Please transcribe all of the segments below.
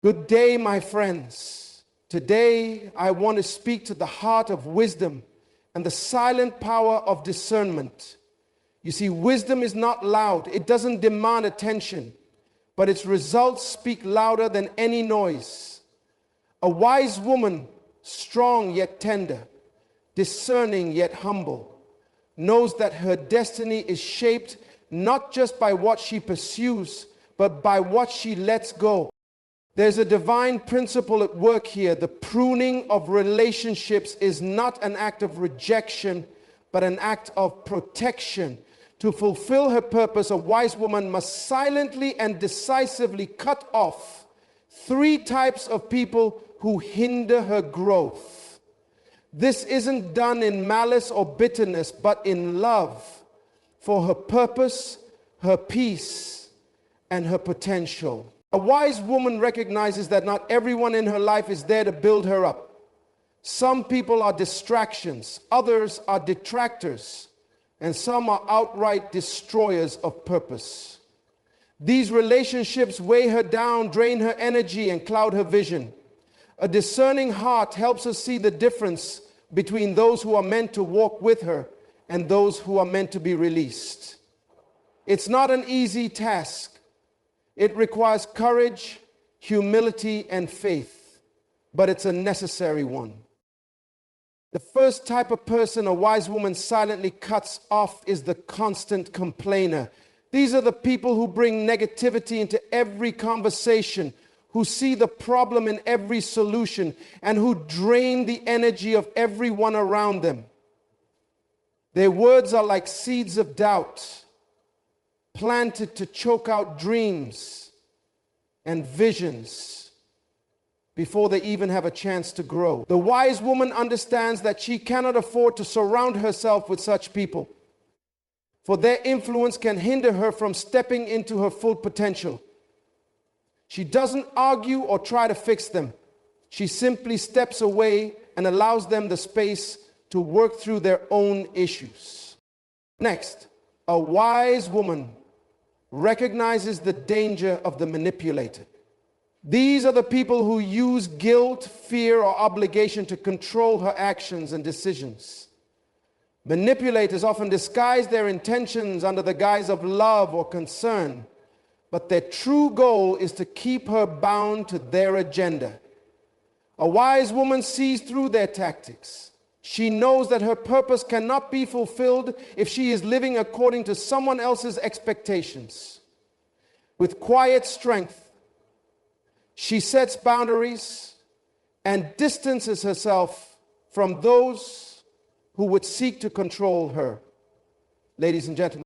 Good day, my friends. Today, I want to speak to the heart of wisdom and the silent power of discernment. You see, wisdom is not loud. It doesn't demand attention, but its results speak louder than any noise. A wise woman, strong yet tender, discerning yet humble, knows that her destiny is shaped not just by what she pursues, but by what she lets go. There's a divine principle at work here. The pruning of relationships is not an act of rejection, but an act of protection. To fulfill her purpose, a wise woman must silently and decisively cut off 3 types of people who hinder her growth. This isn't done in malice or bitterness, but in love for her purpose, her peace, and her potential. A wise woman recognizes that not everyone in her life is there to build her up. Some people are distractions, others are detractors, and some are outright destroyers of purpose. These relationships weigh her down, drain her energy, and cloud her vision. A discerning heart helps us see the difference between those who are meant to walk with her and those who are meant to be released. It's not an easy task. It requires courage, humility, and faith, but it's a necessary one. The first type of person a wise woman silently cuts off is the constant complainer. These are the people who bring negativity into every conversation, who see the problem in every solution, and who drain the energy of everyone around them. Their words are like seeds of doubt, planted to choke out dreams and visions before they even have a chance to grow. The wise woman understands that she cannot afford to surround herself with such people, for their influence can hinder her from stepping into her full potential. She doesn't argue or try to fix them. She simply steps away and allows them the space to work through their own issues. Next, a wise woman recognizes the danger of the manipulator. These are the people who use guilt, fear, or obligation to control her actions and decisions. Manipulators often disguise their intentions under the guise of love or concern, but their true goal is to keep her bound to their agenda. A wise woman sees through their tactics. She knows that her purpose cannot be fulfilled if she is living according to someone else's expectations. With quiet strength, she sets boundaries and distances herself from those who would seek to control her. Ladies and gentlemen,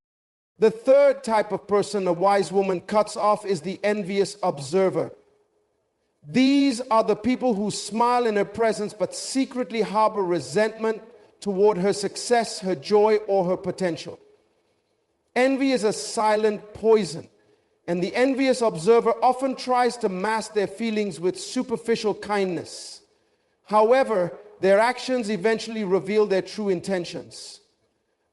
the third type of person a wise woman cuts off is the envious observer. These are the people who smile in her presence but secretly harbor resentment toward her success, her joy, or her potential. Envy is a silent poison, and the envious observer often tries to mask their feelings with superficial kindness. However, their actions eventually reveal their true intentions.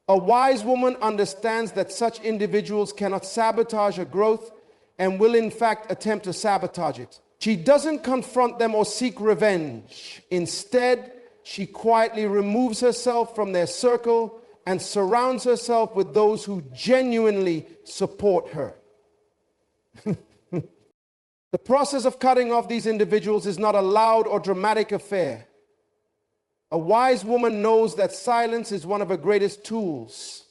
A wise woman understands that such individuals cannot sabotage her growth and will in fact attempt to sabotage it. She doesn't confront them or seek revenge. Instead, she quietly removes herself from their circle and surrounds herself with those who genuinely support her. The process of cutting off these individuals is not a loud or dramatic affair. A wise woman knows that silence is one of her greatest tools.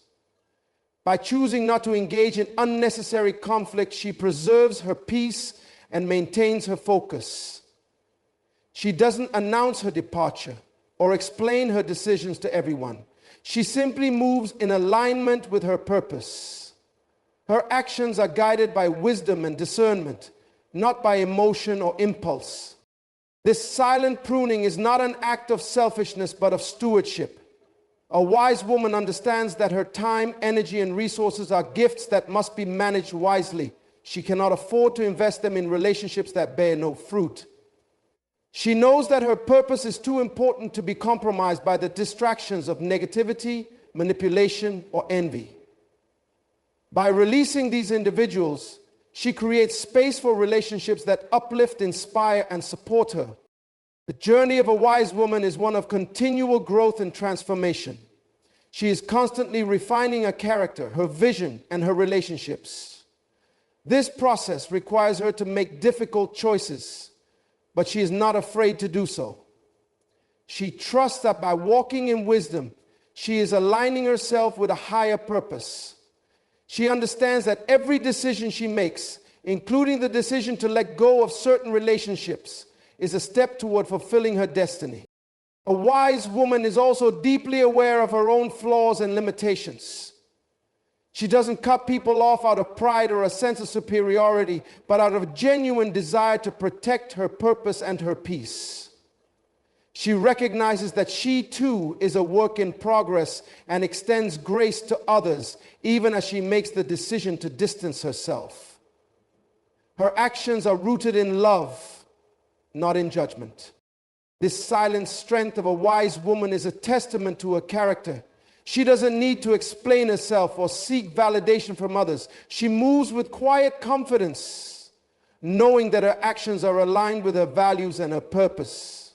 By choosing not to engage in unnecessary conflict, she preserves her peace and maintains her focus. She doesn't announce her departure or explain her decisions to everyone. She simply moves in alignment with her purpose. Her actions are guided by wisdom and discernment, not by emotion or impulse. This silent pruning is not an act of selfishness, but of stewardship. A wise woman understands that her time, energy, and resources are gifts that must be managed wisely. She cannot afford to invest them in relationships that bear no fruit. She knows that her purpose is too important to be compromised by the distractions of negativity, manipulation, or envy. By releasing these individuals, She creates space for relationships that uplift, inspire, and support her. The journey of a wise woman is one of continual growth and transformation. She is constantly refining her character, her vision, and her relationships. This process requires her to make difficult choices, but she is not afraid to do so. She trusts that by walking in wisdom, she is aligning herself with a higher purpose. She understands that every decision she makes, including the decision to let go of certain relationships, is a step toward fulfilling her destiny. A wise woman is also deeply aware of her own flaws and limitations. She doesn't cut people off out of pride or a sense of superiority, but out of a genuine desire to protect her purpose and her peace. She recognizes that she too is a work in progress and extends grace to others, even as she makes the decision to distance herself. Her actions are rooted in love, not in judgment. This silent strength of a wise woman is a testament to her character. She doesn't need to explain herself or seek validation from others. She moves with quiet confidence, knowing that her actions are aligned with her values and her purpose.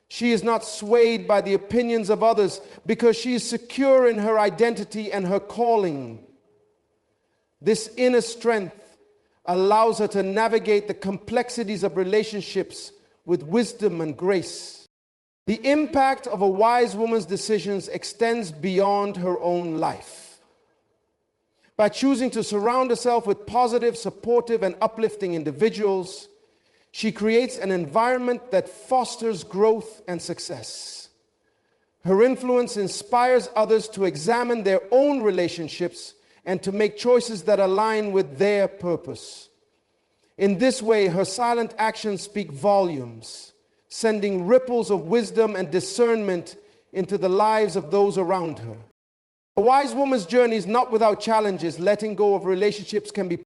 She is not swayed by the opinions of others because she is secure in her identity and her calling. This inner strength allows her to navigate the complexities of relationships with wisdom and grace. The impact of a wise woman's decisions extends beyond her own life. By choosing to surround herself with positive, supportive, and uplifting individuals, she creates an environment that fosters growth and success. Her influence inspires others to examine their own relationships and to make choices that align with their purpose. In this way, her silent actions speak volumes, sending ripples of wisdom and discernment into the lives of those around her. A wise woman's journey is not without challenges. Letting go of relationships can be